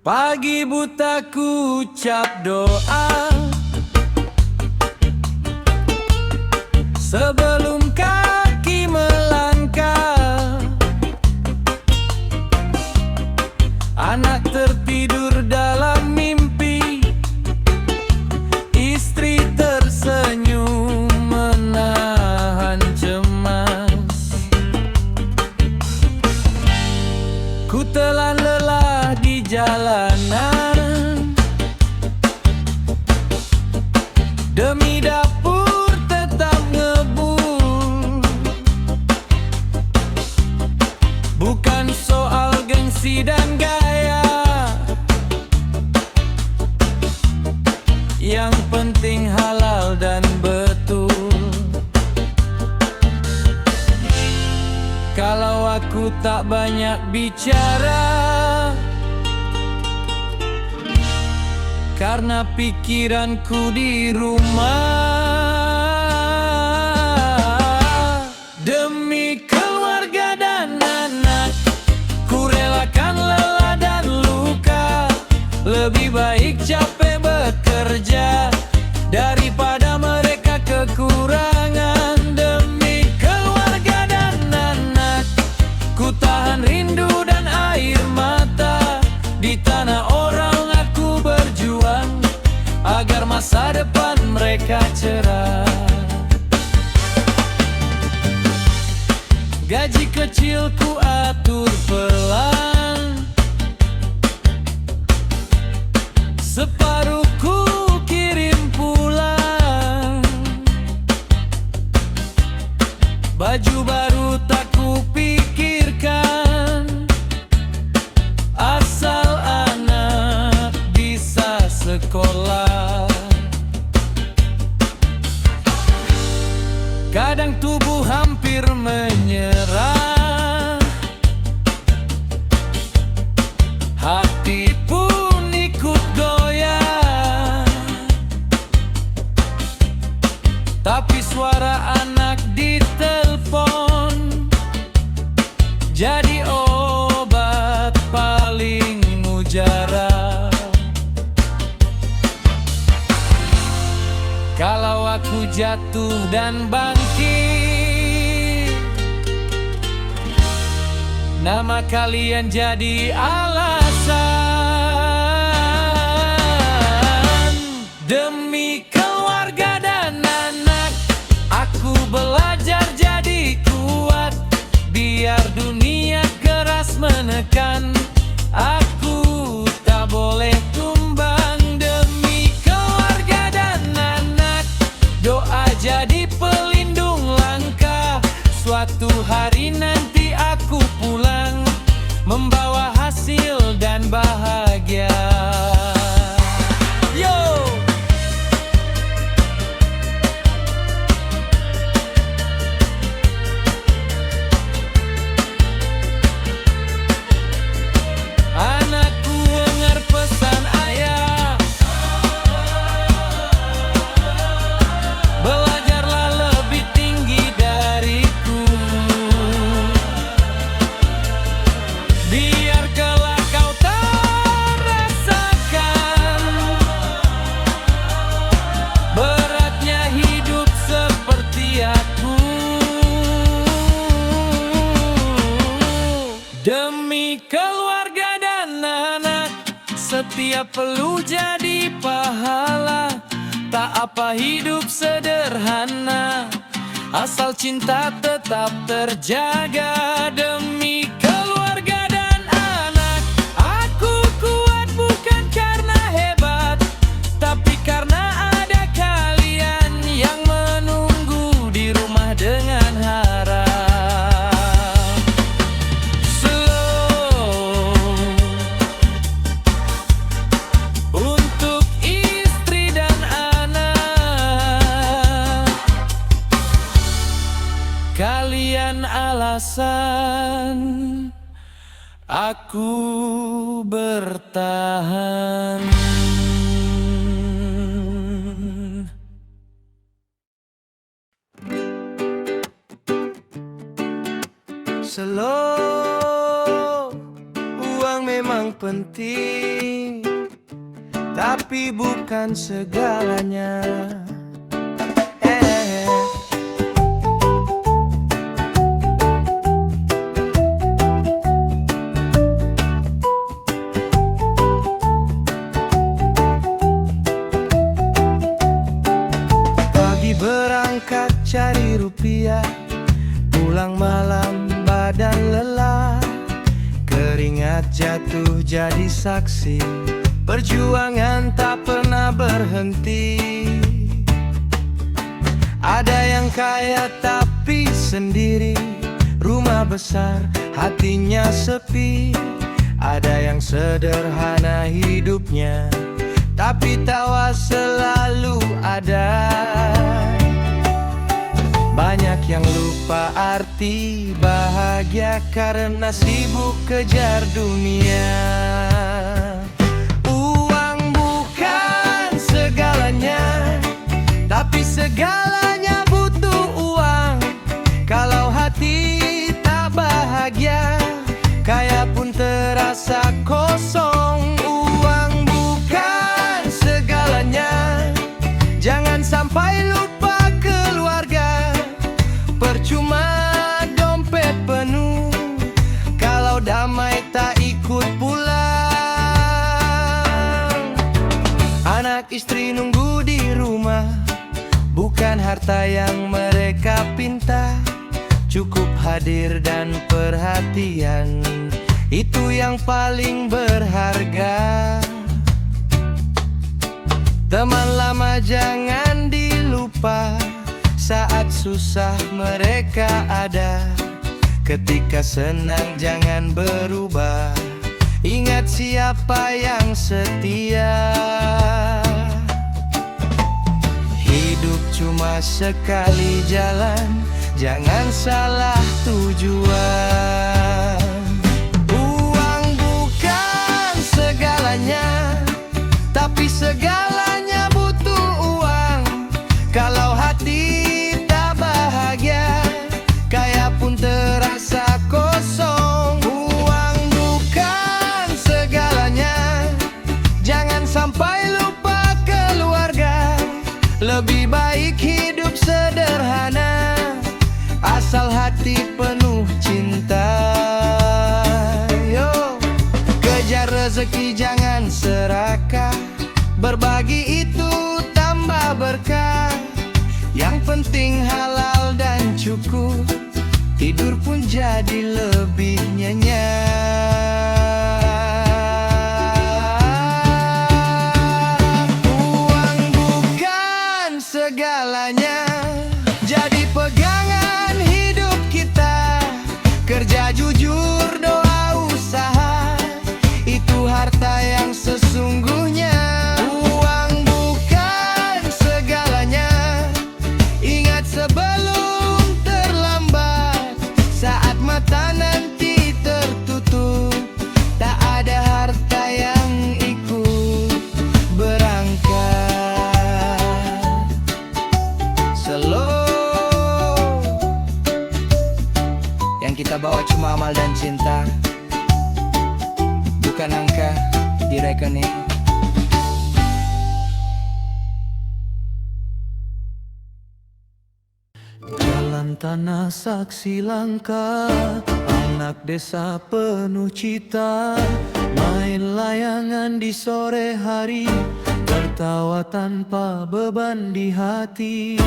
Pagi buta ku ucap doa sebelum kaki melangkah. Anak tertidur dalam mimpi, istri tersenyum menahan cemas. Ku telan lelah di jalanan demi dapur tetap ngebul. Bukan soal gengsi dan gaya, yang penting halal dan betul. Kalau aku tak banyak bicara, karena pikiranku di rumah. Demi keluarga dan anak, ku relakan lelah dan luka. Lebih baik capek bekerja daripada mereka kekurangan. Demi keluarga dan anak, ku tahan rindu dan air mata. Di tanah orang aku berjuang agar masa depan mereka cerah. Gaji kecil ku atur pelan, separuh ku kirim pulang. Baju baru tak ku pikirkan, asal anak bisa sekolah. Kadang tubuh hampir menyerah, hati pun ikut goyah. Tapi suara anak di telepon jadi obat paling mujarab. Kalau aku jatuh dan bangkit, nama kalian jadi alasan. Demi keluarga dan anak, aku belajar jadi kuat. Biar dunia keras menekan, aku tak boleh tumbang. Demi keluarga dan anak, doa jadi pelindung langkah. Suatu hari nanti aku pulang membawa hasil dan bahagia. Yo! Anakku dengar pesan ayah, belajarlah lebih tinggi dariku. Biar kelak kau terasakan beratnya hidup seperti aku. Demi keluarga dan anak, setiap perlu jadi pahala. Tak apa hidup sederhana, asal cinta tetap terjaga. Demi keluarga dan anak, aku kuat bukan karena hebat, tapi karena ada kalian yang menunggu di rumah dengan harap. Slow untuk istri dan anak, kalian alasan aku bertahan. Slow, uang memang penting, tapi bukan segalanya. Pagi berangkat cari rupiah, pulang malam badan lelah, keringat jatuh jadi saksi, perjuangan tak pernah berhenti. Ada yang kaya tapi sendiri, rumah besar hatinya sepi. Ada yang sederhana hidupnya, tapi tawa selalu ada. Banyak yang lupa arti bahagia karena sibuk kejar dunia. Uang bukan segalanya, tapi segalanya butuh uang. Kalau hati tak bahagia, kaya pun terasa kosong. Uang bukan segalanya, jangan sampai lupa keluarga. Percuma dompet penuh kalau damai tak ikut pulang. Anak istri nunggu di rumah, bukan harta yang mereka pinta. Cukup hadir dan perhatian, itu yang paling berharga. Teman lama jangan dilupa, saat susah mereka ada. Ketika senang jangan berubah, ingat siapa yang setia. Hidup cuma sekali jalan, jangan salah tujuan. Uang bukan segalanya, tapi segalanya butuh uang. Kalau hati tak bahagia, kaya pun terasa kosong. Uang bukan segalanya, jangan sampai lupa keluarga. Lebih baik hidup sederhana, asal hati penuh cinta. Yo, kejar rezeki jangan serakah, berbagi itu tambah berkah. Yang penting halal dan cukup, tidur pun jadi lebih nyenyak. Uang bukan segalanya, jadi pegangan hidup kita. Kerja jujur, doa usaha, itu harta yang sesungguhnya. Uang bukan segalanya, ingat sebelum terlambat. Saat mata nanti tertutup, tak ada harta yang ikut berangkat. Slow, yang kita bawa cuma amal dan cinta, bukan angka di rekening. Jalan tanah saksi langka, anak desa penuh cita. Main layangan di sore hari, tertawa tanpa beban di hati.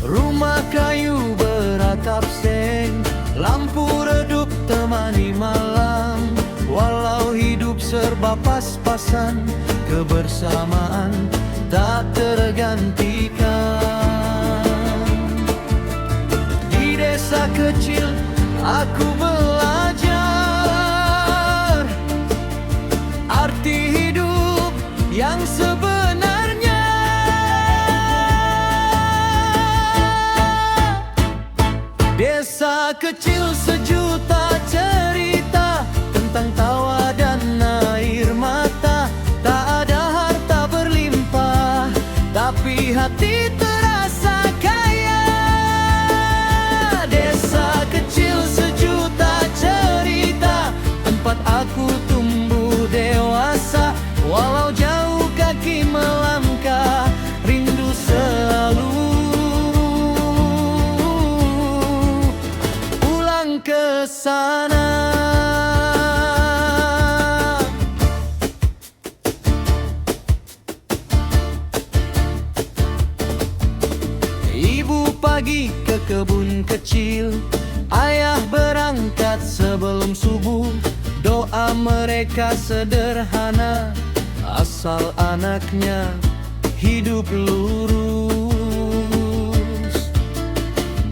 Rumah kayu beratap seng, lampu redup temani malam. Walau hidup serba pas-pasan, kebersamaan tak tergantikan. Di desa kecil aku belajar arti hidup yang sebenarnya. Desa kecil sejuta cerita tentang tawa dan air mata. Tak ada harta berlimpah, tapi hati terasa kaya. Desa kecil sejuta cerita pagi ke kebun kecil. Ayah berangkat sebelum subuh. Doa mereka sederhana, asal anaknya hidup lurus.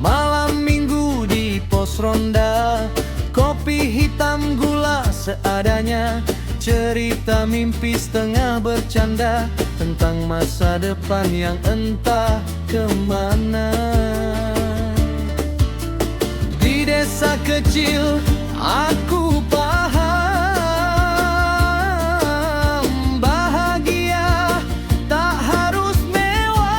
Malam minggu di pos ronda, kopi hitam gula seadanya. Cerita mimpi setengah bercanda tentang masa depan yang entah kemana. Di desa kecil aku paham, bahagia tak harus mewah.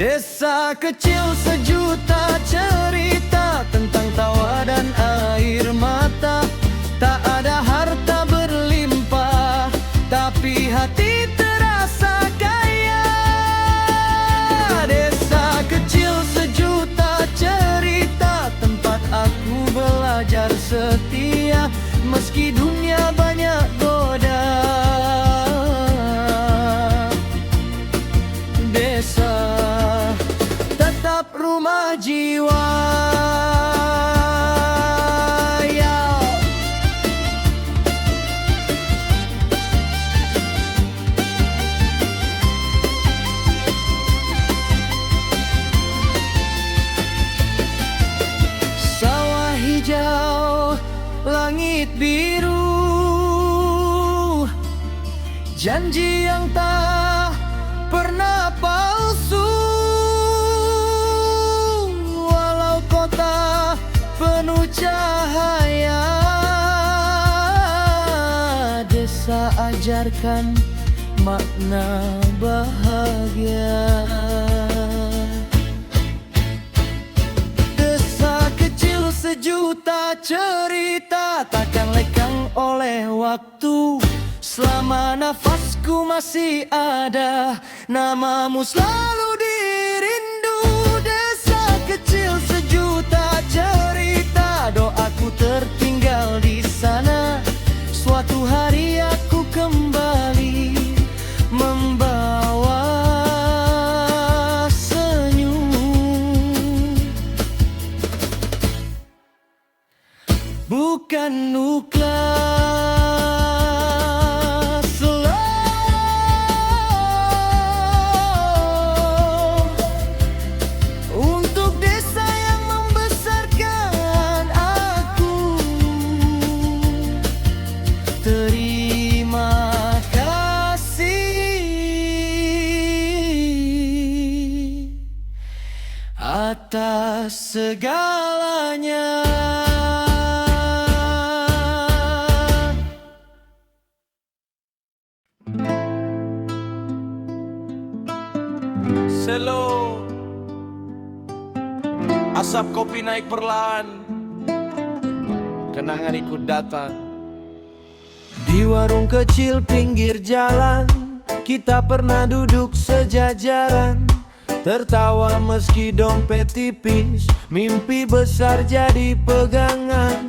Desa kecil sejuta cerita tentang tawa dan air mata. Tak ada harta berlimpah, tapi hati terasa kaya. Desa kecil sejuta cerita, tempat aku belajar setia, meski dunia banyak goda. Desa tetap rumah jiwa. Hijau, langit biru, janji yang tak pernah palsu. Walau kota penuh cahaya, desa ajarkan makna bahagia. Sejuta cerita takkan lekang oleh waktu. Selama nafasku masih ada, namamu selalu dirindu. Desa kecil sejuta cerita, doaku tertinggal di sana. Suatu hari aku kembali membawa bukan nuklas slow. Untuk desa yang membesarkan aku, terima kasih atas segalanya. Selo, asap kopi naik perlahan, kenangan ikut datang. Di warung kecil pinggir jalan, kita pernah duduk sejajaran, tertawa meski dompet tipis, mimpi besar jadi pegangan.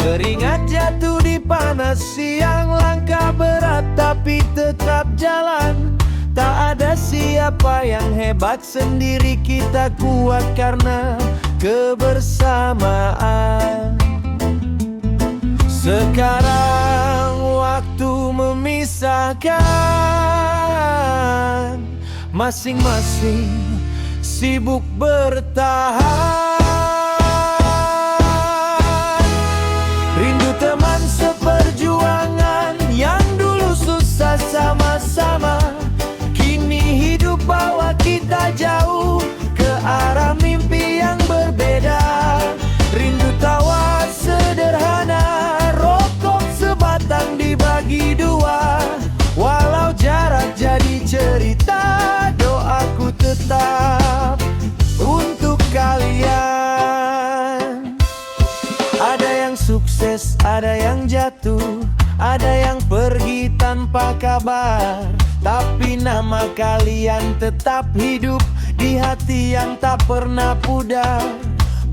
Keringat jatuh di panas siang, langkah berat tapi tetap jalan. Tak ada siapa yang hebat, sendiri kita kuat karena kebersamaan. Sekarang waktu memisahkan, masing-masing sibuk bertahan. Rindu teman seperjuangan yang dulu susah sama-sama, hidup bawa kita jauh ke arah mimpi yang berbeda. Rindu tawa sederhana, rokok sebatang dibagi dua. Walau jarak jadi cerita, doaku tetap untuk kalian. Ada yang sukses, ada yang jatuh, ada yang pergi tanpa kabar, tapi nama kalian tetap hidup di hati yang tak pernah pudar.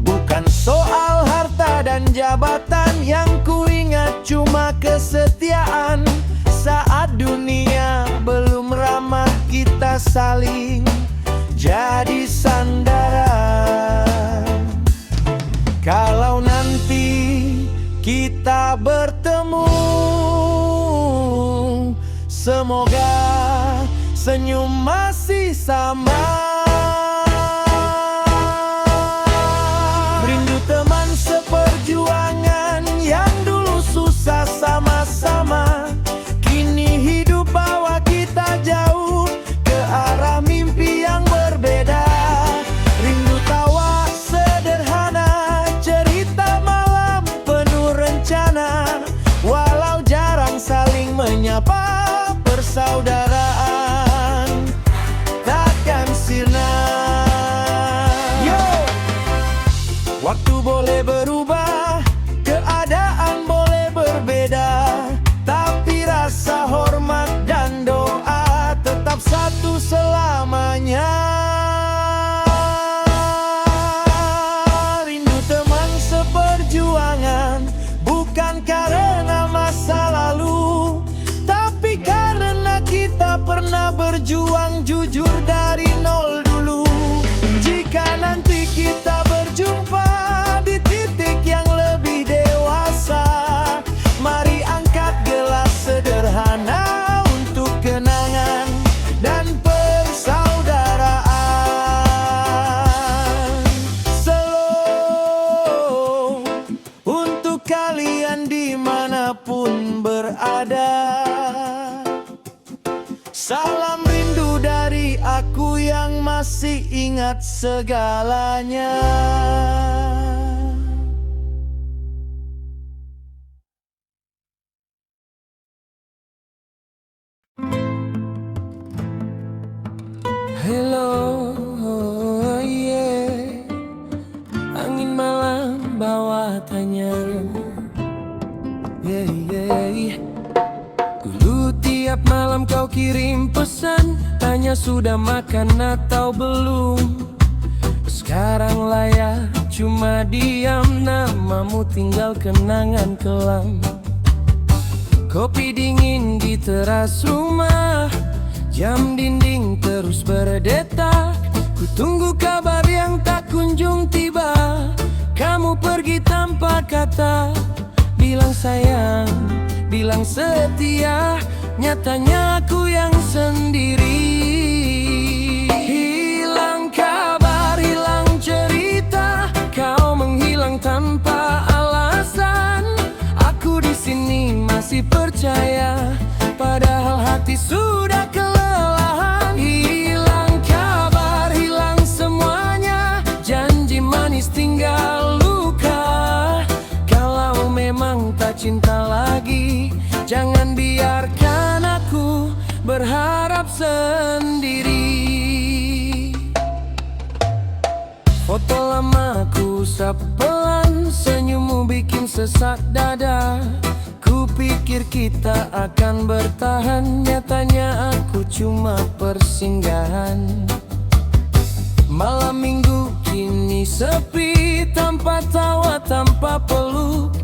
Bukan soal harta dan jabatan, yang kuingat cuma kesetiaan. Saat dunia belum ramah, kita saling jadi sandaran. Kalau nanti kita bertemu, semoga senyum masih sama. Rindu teman seperjuangan yang dulu susah sama-sama. Kini hidup bawa kita jauh ke arah mimpi yang berbeda. Rindu tawa sederhana, cerita malam penuh rencana. Walau jarang saling menyapa, persaudaraan takkan sirna. Yo! Waktu boleh berubah, keadaan boleh berbeda, tapi rasa hormat dan doa tetap satu selamanya. Rindu teman seperjuangan, bukan karena masa lalu, tapi karena kita pernah berjuang jujur dari nol dulu. Jika nanti kita berjumpa di titik yang lebih dewasa, mari angkat gelas sederhana untuk kenangan dan persaudaraan. Slow untuk kalian dimanapun berada. Salam rindu dari aku yang masih ingat segalanya. Hello, yeah. Angin malam bawa tanya, yeah, yeah. Dulu tiap malam kau kirim pesan, tanya sudah makan atau belum. Sekarang layar cuma diam, namamu tinggal kenangan kelam. Kopi dingin di teras rumah, jam dinding terus berdetak. Ku tunggu kabar yang tak kunjung tiba. Kamu pergi tanpa kata, bilang sayang, bilang setia. Nyatanya aku yang sendiri. Hilang kabar, hilang cerita, kau menghilang tanpa alasan. Aku di sini masih percaya, padahal hati sudah kelelahan. Hilang kabar, hilang semuanya, janji manis tinggal luka. Kalau memang tak cinta lagi, jangan biarkan aku berharap sendiri. Foto lama ku usap pelan, senyummu bikin sesak dada. Ku pikir kita akan bertahan, nyatanya aku cuma persinggahan. Malam minggu kini sepi, tanpa tawa, tanpa peluk.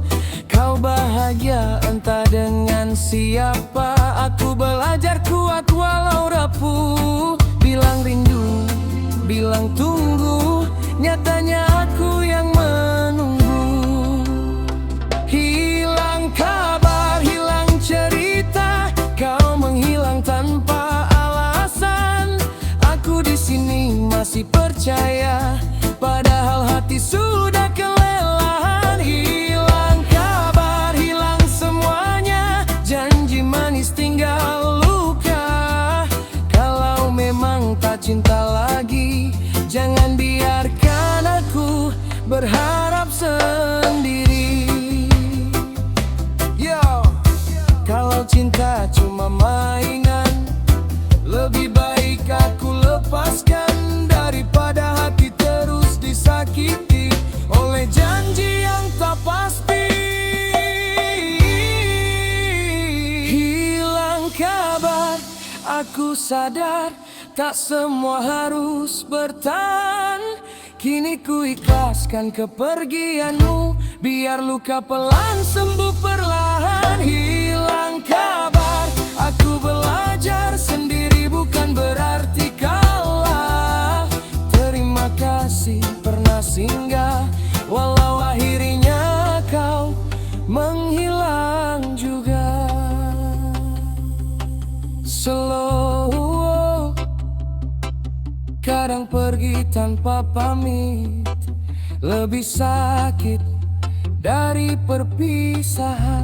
Kau bahagia entah dengan siapa. Aku belajar kuat walau rapuh. Bilang rindu, bilang tunggu, nyatanya aku yang menunggu. Hilang kabar, hilang cerita, kau menghilang tanpa alasan. Aku di sini masih percaya, padahal hati sudah kelelahan. Hilang kabar, hilang semuanya, janji manis tinggal luka. Kalau memang tak cinta lagi, jangan biarkan aku berharap sendiri. Yo, kalau cinta cuma mainan, lebih baik aku lepaskan daripada hati terus disakiti oleh janji yang tak pasti. Hilang kabar, aku sadar tak semua harus bertahan. Kini ku ikhlaskan kepergianmu, biar luka pelan sembuh perlahan. Hilang kabar, aku belajar sendiri bukan berarti Kadang pergi tanpa pamit lebih sakit dari perpisahan.